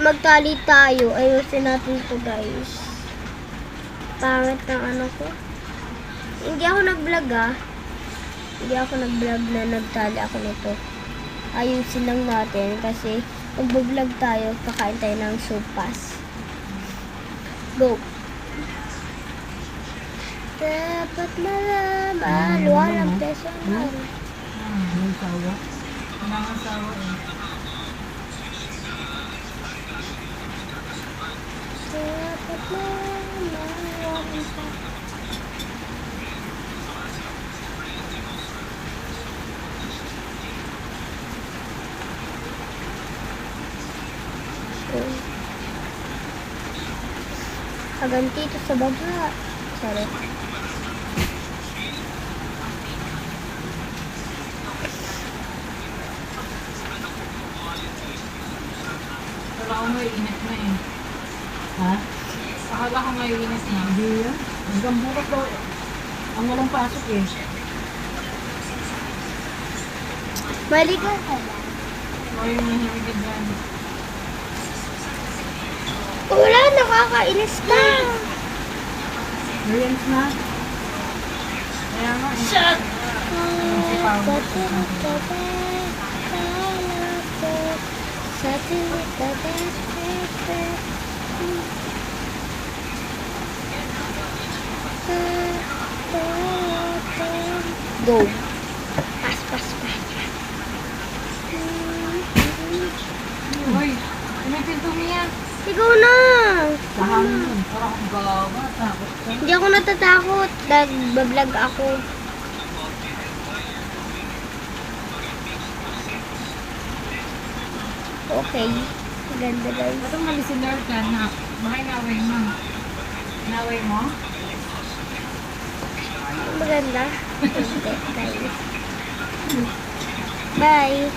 magtali tayo. Ayusin natin to guys. Pangit ng ano ko. Hindi ako nag-vlog Hindi ako nag-vlog na nagtali ako nito. Ayusin lang natin kasi mag-vlog tayo, kakain tayo ng sopas. Go! Dapat malaman, walang peso na. May sawa. Mga sawa eh. Dapat malaman, walang peso. Hanggang dito sa baba. Sorry. Akala ko nga init na eh. Ha? Akala ko nga init na. Hindi yan. Hanggang bukas daw. Ang walang pasok eh. Mali ka ba? O yung mahimigid dyan. Wala, nakakainis ka. Millions na. Kaya nga eh. Shut! Go. Pas, pas, pas. Uy, may pinto niya. Ikaw na. Sahangin yun. Parang ang gawa. Takot ka. Hindi ako natatakot. Nag-vlog ako. Okay. Ganda guys. Ba't ang malisinlar ka na? Baka inaway mo. Inaway mo? Maganda. Bye.